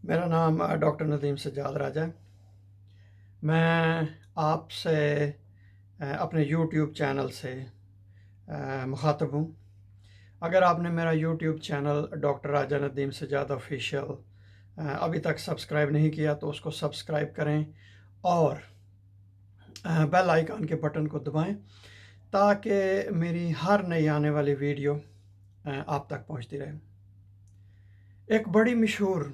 मेरा नाम डॉक्टर नदीम सज्जाद राजा है। मैं आपसे अपने यूट्यूब चैनल से मुखातब हूँ। अगर आपने मेरा यूट्यूब चैनल डॉक्टर राजा नदीम सज्जाद ऑफिशियल अभी तक सब्सक्राइब नहीं किया तो उसको सब्सक्राइब करें और बेल आइकन के बटन को दबाएं ताकि मेरी हर नई आने वाली वीडियो आप तक पहुंचती रहे। एक बड़ी मशहूर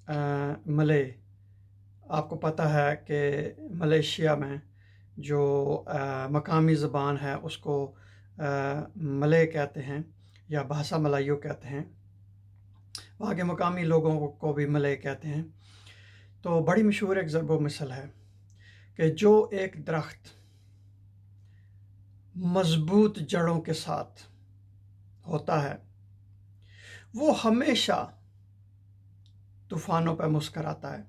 मले, आपको पता है कि मलेशिया में जो मकामी ज़बान है उसको मले कहते हैं या भाषा मलाइयो कहते हैं। वहाँ के मकामी लोगों को भी मले कहते हैं। तो बड़ी मशहूर एक ज़रब मिसल है कि जो एक दरख्त मज़बूत जड़ों के साथ होता है वो हमेशा तूफ़ानों पर मुस्कराता है,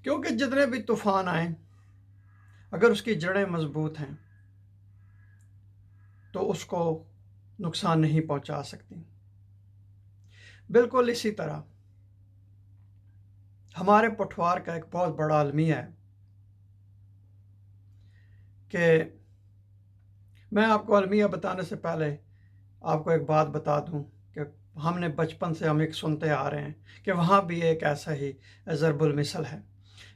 क्योंकि जितने भी तूफ़ान आए अगर उसकी जड़ें मज़बूत हैं तो उसको नुकसान नहीं पहुंचा सकती। बिल्कुल इसी तरह हमारे पठवार का एक बहुत बड़ा अलमिया है कि मैं आपको अलमिया बताने से पहले आपको एक बात बता दूं कि हमने बचपन से हम एक सुनते आ रहे हैं कि वहाँ भी एक ऐसा ही ज़रबुल मिसल है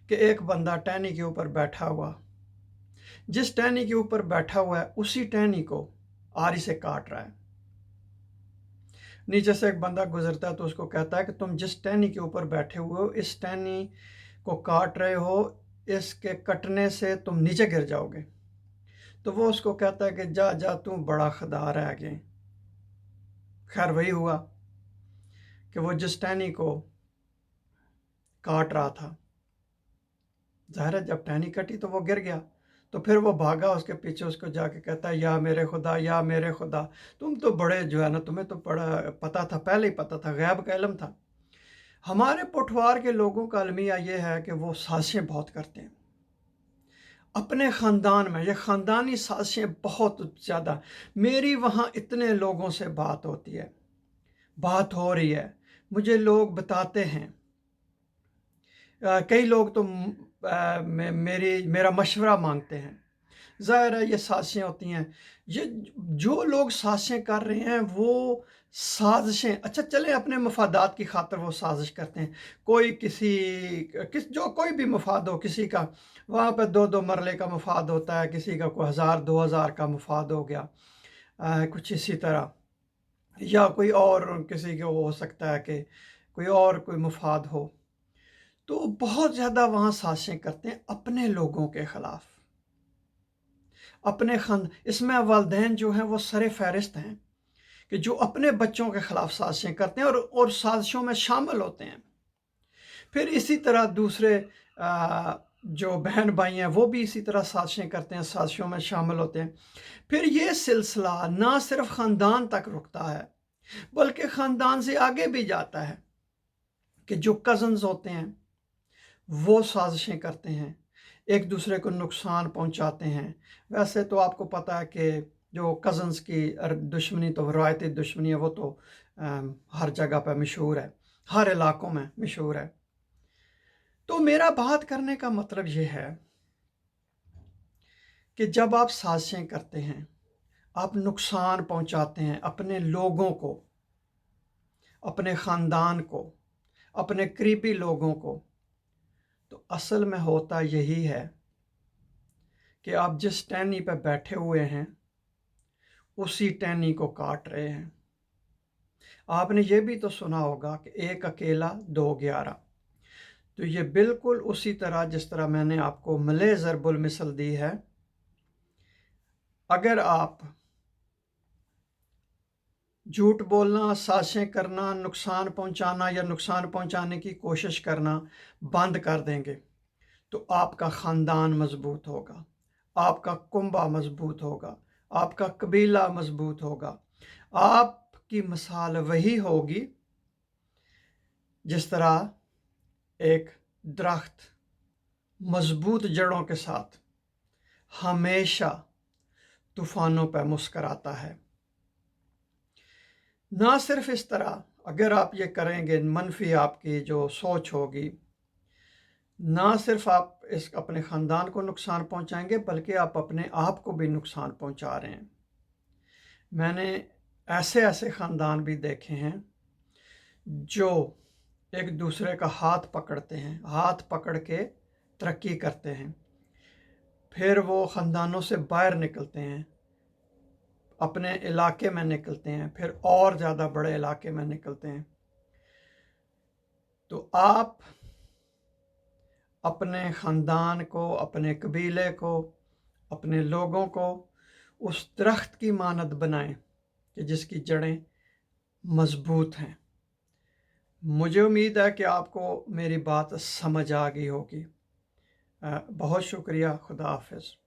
कि एक बंदा टहनी के ऊपर बैठा हुआ, जिस टहनी के ऊपर बैठा हुआ है उसी टहनी को आरी से काट रहा है। नीचे से एक बंदा गुजरता है तो उसको कहता है कि तुम जिस टहनी के ऊपर बैठे हुए हो इस टहनी को काट रहे हो, इसके कटने से तुम नीचे गिर जाओगे। तो वो उसको कहता है कि जा जा तू बड़ा खुदा रह गए। खैर वही हुआ कि वो जिस टहनी को काट रहा था, ज़ाहिर है जब टहनी कटी तो वो गिर गया। तो फिर वो भागा उसके पीछे, उसको जाके कहता है या मेरे खुदा, या मेरे खुदा, तुम तो बड़े जो है ना, तुम्हें तो बड़ा पता था, पहले ही पता था, गैब का इल्म था। हमारे पोठवार के लोगों का अलमिया ये है कि वो साजिशें बहुत करते हैं अपने ख़ानदान में। ये ख़ानदानी साजिशें बहुत ज़्यादा। मेरी वहाँ इतने लोगों से बात होती है, बात हो रही है, मुझे लोग बताते हैं, कई लोग तो मेरा मशवरा मांगते हैं। ज़ाहिर है ये साजिशें होती हैं। ये जो लोग साजिशें कर रहे हैं वो साजिशें, अच्छा चलें अपने मफादात की खातिर वो साजिश करते हैं। कोई जो कोई भी मफाद हो किसी का, वहाँ पे 2-2 मरले का मफाद होता है, किसी का कोई 1000-2000 का मफाद हो गया, कुछ इसी तरह, या कोई और किसी को हो सकता है कि कोई मफाद हो। तो बहुत ज़्यादा वहाँ साजिशें करते हैं अपने लोगों के ख़िलाफ़, अपने खान। इसमें वालिदैन जो हैं वो सरे फहरिस्त हैं कि जो अपने बच्चों के ख़िलाफ़ साजिशें करते हैं और साजिशों में शामिल होते हैं। फिर इसी तरह दूसरे जो बहन भाई हैं वो भी इसी तरह साजिशें करते हैं, साजिशों में शामिल होते हैं। फिर ये सिलसिला ना सिर्फ ख़ानदान तक रुकता है बल्कि ख़ानदान से आगे भी जाता है कि जो कज़न्स होते हैं वो साजिशें करते हैं, एक दूसरे को नुकसान पहुंचाते हैं। वैसे तो आपको पता है कि जो कज़न्स की दुश्मनी तो रवायती दुश्मनी है, वो तो हर जगह पर मशहूर है, हर इलाकों में मशहूर है। तो मेरा बात करने का मतलब ये है कि जब आप साजिशें करते हैं, आप नुकसान पहुंचाते हैं अपने लोगों को, अपने ख़ानदान को, अपने करीबी लोगों को, तो असल में होता यही है कि आप जिस टहनी पर बैठे हुए हैं उसी टहनी को काट रहे हैं। आपने ये भी तो सुना होगा कि एक अकेला दो ग्यारह। तो ये बिल्कुल उसी तरह जिस तरह मैंने आपको मले ज़रबुल मिसल दी है। अगर आप झूठ बोलना, साजिशें करना, नुकसान पहुंचाना या नुकसान पहुंचाने की कोशिश करना बंद कर देंगे तो आपका ख़ानदान मजबूत होगा, आपका कुंबा मजबूत होगा, आपका कबीला मजबूत होगा। आपकी मिसाल वही होगी जिस तरह एक दरख्त मजबूत जड़ों के साथ हमेशा तूफानों पर मुस्कराता है। ना सिर्फ इस तरह, اگر آپ یہ کریں گے، منفی آپ کی جو سوچ ہوگی، نہ صرف آپ اپنے خاندان کو نقصان پہنچائیں گے بلکہ آپ اپنے آپ کو بھی نقصان پہنچا رہے ہیں۔ میں نے ایسے خاندان بھی دیکھے ہیں جو ایک دوسرے کا ہاتھ پکڑتے ہیں، ہاتھ پکڑ کے ترقی کرتے ہیں، پھر وہ خاندانوں سے باہر نکلتے ہیں، اپنے علاقے میں نکلتے ہیں، پھر اور زیادہ بڑے علاقے میں نکلتے ہیں۔ تو آپ اپنے خاندان کو، اپنے قبیلے کو، اپنے لوگوں کو اس درخت کی مانند بنائیں کہ جس کی جڑیں مضبوط ہیں۔ مجھے امید ہے کہ آپ کو میری بات سمجھ آ گئی ہوگی۔ بہت شکریہ۔ خدا حافظ۔